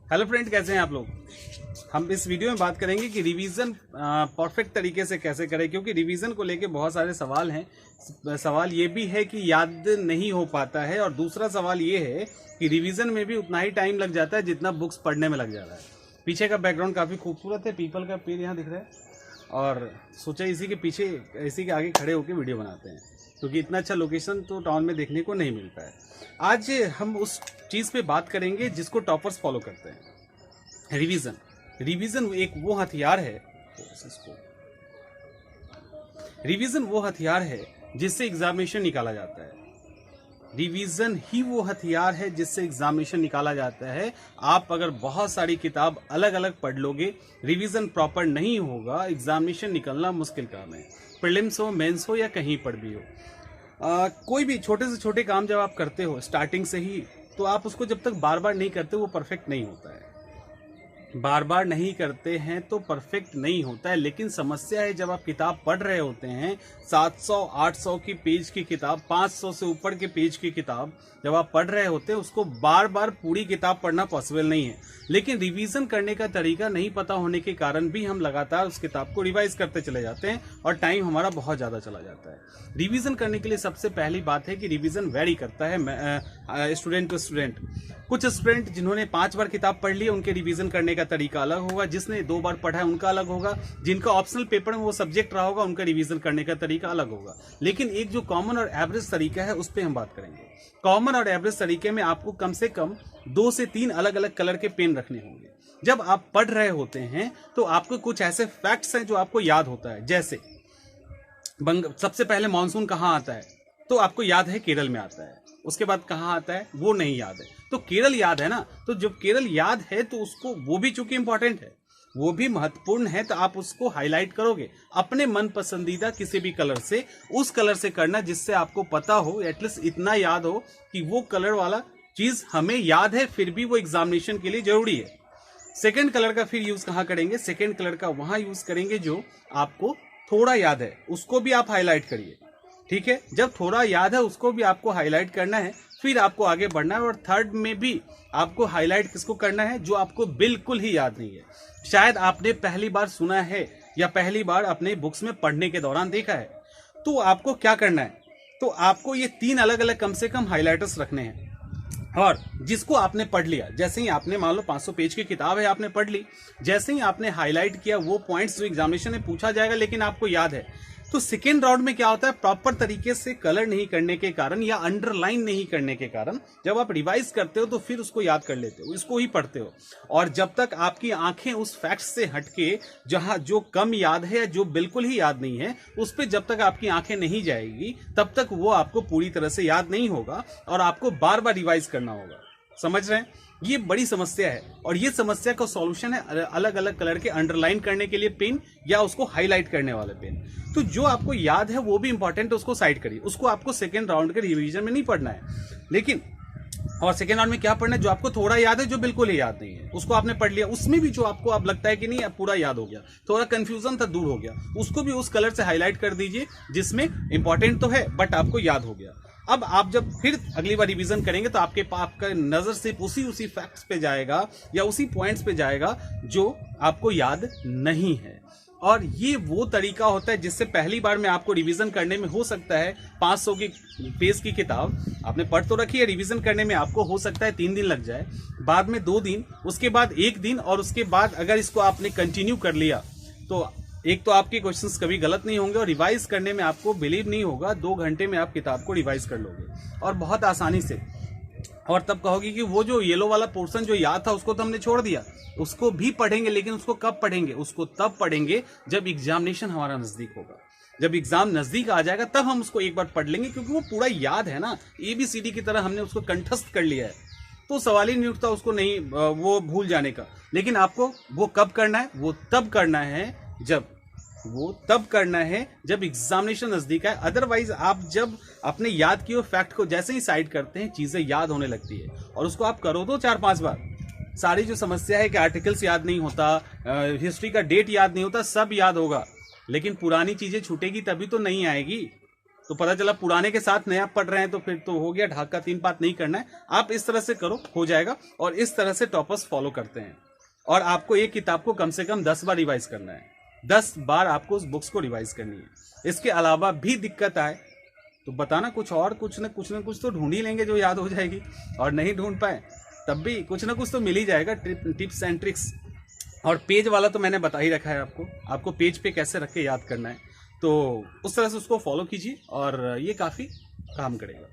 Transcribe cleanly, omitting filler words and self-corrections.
Hello friend, कैसे हैं आप लोग। हम इस वीडियो में बात करेंगे कि रिवीजन परफेक्ट तरीके से कैसे करें, क्योंकि रिवीजन को लेके बहुत सारे सवाल हैं। सवाल ये भी है कि याद नहीं हो पाता है, और दूसरा सवाल ये है कि रिवीजन में भी उतना ही टाइम लग जाता है जितना बुक्स पढ़ने में लग जा रहा है। पीछे का बैकग्राउंड काफ़ी खूबसूरत है, पीपल का पेड़ यहाँ दिख रहा है, और सोचा इसी के पीछे, इसी के आगे खड़े होकर वीडियो बनाते हैं, क्योंकि इतना अच्छा लोकेशन तो टाउन में देखने को नहीं मिलता है। आज हम उस चीज़ पे बात करेंगे जिसको टॉपर्स फॉलो करते हैं। रिवीजन एक वो हथियार है, रिवीजन वो हथियार है जिससे एग्जामिनेशन निकाला जाता है। रिवीजन ही वो हथियार है जिससे एग्जामिनेशन निकाला जाता है। आप अगर बहुत सारी किताब अलग अलग पढ़ लोगे, रिवीजन प्रॉपर नहीं होगा, एग्जामिनेशन निकलना मुश्किल काम है। प्रीलिम्स हो, मेंस हो, या कहीं पर भी हो। कोई भी छोटे से छोटे काम जब आप करते हो स्टार्टिंग से ही, तो आप उसको जब तक बार बार नहीं करते वो परफेक्ट नहीं होता है। बार बार नहीं करते हैं तो परफेक्ट नहीं होता है। लेकिन समस्या है जब आप किताब पढ़ रहे होते हैं, 700-800 की पेज की किताब, 500 से ऊपर के पेज की किताब जब आप पढ़ रहे होते हैं, उसको बार बार पूरी किताब पढ़ना पॉसिबल नहीं है। लेकिन रिवीजन करने का तरीका नहीं पता होने के कारण भी हम लगातार उस किताब को रिवाइज करते चले जाते हैं और टाइम हमारा बहुत ज़्यादा चला जाता है। रिवीजन करने के लिए सबसे पहली बात है कि रिवीजन वेरी करता है स्टूडेंट टू स्टूडेंट। कुछ स्टूडेंट जिन्होंने 5 बार किताब पढ़ ली, उनके रिवीजन करने का तरीका अलग होगा। जिसने 2 बार पढ़ा है उनका अलग होगा। जिनका ऑप्शनल पेपर में वो सब्जेक्ट रहा होगा, उनका रिवीजन करने का तरीका अलग होगा। लेकिन एक जो कॉमन और एवरेज तरीका है, उस पर हम बात करेंगे। कॉमन और एवरेज तरीके में आपको कम से कम 2 से 3 अलग अलग कलर के पेन रखने होंगे। जब आप पढ़ रहे होते हैं तो आपको कुछ ऐसे फैक्ट्स हैं जो आपको याद होता है। जैसे सबसे पहले मानसून कहाँ आता है, तो आपको याद है केरल में आता है। उसके बाद कहाँ आता है वो नहीं याद है, तो केरल याद है ना। तो जब केरल याद है तो उसको, वो भी चूंकि इंपॉर्टेंट है, वो भी महत्वपूर्ण है, तो आप उसको हाईलाइट करोगे अपने मन पसंदीदा किसी भी कलर से। उस कलर से करना जिससे आपको पता हो, एटलीस्ट इतना याद हो कि वो कलर वाला चीज हमें याद है, फिर भी वो एग्जामिनेशन के लिए जरूरी है। सेकेंड कलर का फिर यूज कहाँ करेंगे? सेकेंड कलर का वहां यूज करेंगे जो आपको थोड़ा याद है, उसको भी आप हाईलाइट करिए। ठीक है, जब थोड़ा याद है उसको भी आपको हाईलाइट करना है, फिर आपको आगे बढ़ना है। और थर्ड में भी आपको हाईलाइट किसको करना है? जो आपको बिल्कुल ही याद नहीं है, शायद आपने पहली बार सुना है या पहली बार अपने बुक्स में पढ़ने के दौरान देखा है। तो आपको क्या करना है? तो आपको ये 3 अलग अलग कम से कम हाईलाइटर्स रखने हैं। और जिसको आपने पढ़ लिया, जैसे ही आपने, मान लो 500 पेज की किताब है, आपने पढ़ ली, जैसे ही आपने हाईलाइट किया वो पॉइंट्स जो एग्जामिनेशन में पूछा जाएगा लेकिन आपको याद है, तो सेकेंड राउंड में क्या होता है? प्रॉपर तरीके से कलर नहीं करने के कारण या अंडरलाइन नहीं करने के कारण जब आप रिवाइज करते हो तो फिर उसको याद कर लेते हो, इसको ही पढ़ते हो। और जब तक आपकी आंखें उस फैक्ट से हटके, जहां जो कम याद है या जो बिल्कुल ही याद नहीं है, उस पर जब तक आपकी आंखें नहीं जाएगी, तब तक वो आपको पूरी तरह से याद नहीं होगा और आपको बार बार रिवाइज करना होगा। समझ रहे हैं? ये बड़ी समस्या है, और ये समस्या का सॉल्यूशन है अलग अलग कलर के अंडरलाइन करने के लिए पेन, या उसको हाईलाइट करने वाले पेन। तो जो आपको याद है वो भी इंपॉर्टेंट है, उसको साइड करिए। उसको आपको सेकेंड राउंड के रिवीजन में नहीं पढ़ना है। लेकिन और सेकेंड राउंड में क्या पढ़ना है? जो आपको थोड़ा याद है, जो बिल्कुल ही याद नहीं है, उसको आपने पढ़ लिया। उसमें भी जो आपको अब लगता है कि नहीं अब पूरा याद हो गया, थोड़ा कंफ्यूजन था, दूर हो गया, उसको भी उस कलर से हाईलाइट कर दीजिए जिसमें इंपॉर्टेंट तो है बट आपको याद हो गया। अब आप जब फिर अगली बार रिवीजन करेंगे तो आपका नजर सिर्फ उसी फैक्ट्स पे जाएगा या उसी पॉइंट्स पे जाएगा जो आपको याद नहीं है। और ये वो तरीका होता है जिससे पहली बार में आपको रिवीजन करने में हो सकता है 500 की पेज की किताब आपने पढ़ तो रखी है, रिवीजन करने में आपको हो सकता है 3 दिन लग जाए, बाद में 2 दिन, उसके बाद 1 दिन, और उसके बाद अगर इसको आपने कंटिन्यू कर लिया तो एक तो आपके क्वेश्चंस कभी गलत नहीं होंगे, और रिवाइज करने में आपको बिलीव नहीं होगा, 2 घंटे में आप किताब को रिवाइज कर लोगे और बहुत आसानी से। और तब कहोगे कि वो जो येलो वाला पोर्शन जो याद था उसको तो हमने छोड़ दिया, उसको भी पढ़ेंगे। लेकिन उसको कब पढ़ेंगे? उसको तब पढ़ेंगे जब एग्जामिनेशन हमारा नजदीक होगा। जब एग्जाम नजदीक आ जाएगा तब हम उसको एक बार पढ़ लेंगे, क्योंकि वो पूरा याद है ना, ABCD की तरह हमने उसको कंठस्थ कर लिया है, तो सवाल ही नहीं उठता उसको नहीं वो भूल जाने का। लेकिन आपको वो कब करना है? वो तब करना है जब एग्जामिनेशन नजदीक है। अदरवाइज आप जब अपने याद किए फैक्ट को जैसे ही साइड करते हैं, चीजें याद होने लगती है, और उसको आप करो तो 4-5 बार। सारी जो समस्या है कि आर्टिकल्स याद नहीं होता, हिस्ट्री का डेट याद नहीं होता, सब याद होगा, लेकिन पुरानी चीजें छूटेगी तभी तो नहीं आएगी। तो पता चला पुराने के साथ नया पढ़ रहे हैं तो फिर तो हो गया, ढाक का 3 पात नहीं करना है। आप इस तरह से करो, हो जाएगा। और इस तरह से टॉपर्स फॉलो करते हैं। और आपको एक किताब को कम से कम 10 बार रिवाइज करना है, 10 बार आपको उस बुक्स को रिवाइज करनी है। इसके अलावा भी दिक्कत आए तो बताना, कुछ और कुछ न कुछ तो ढूंढ ही लेंगे जो याद हो जाएगी। और नहीं ढूंढ पाए तब भी कुछ ना कुछ तो मिल ही जाएगा, टिप्स एंड ट्रिक्स। और पेज वाला तो मैंने बता ही रखा है आपको पेज पे कैसे रख के याद करना है, तो उस तरह से उसको फॉलो कीजिए और ये काफ़ी काम करेगा।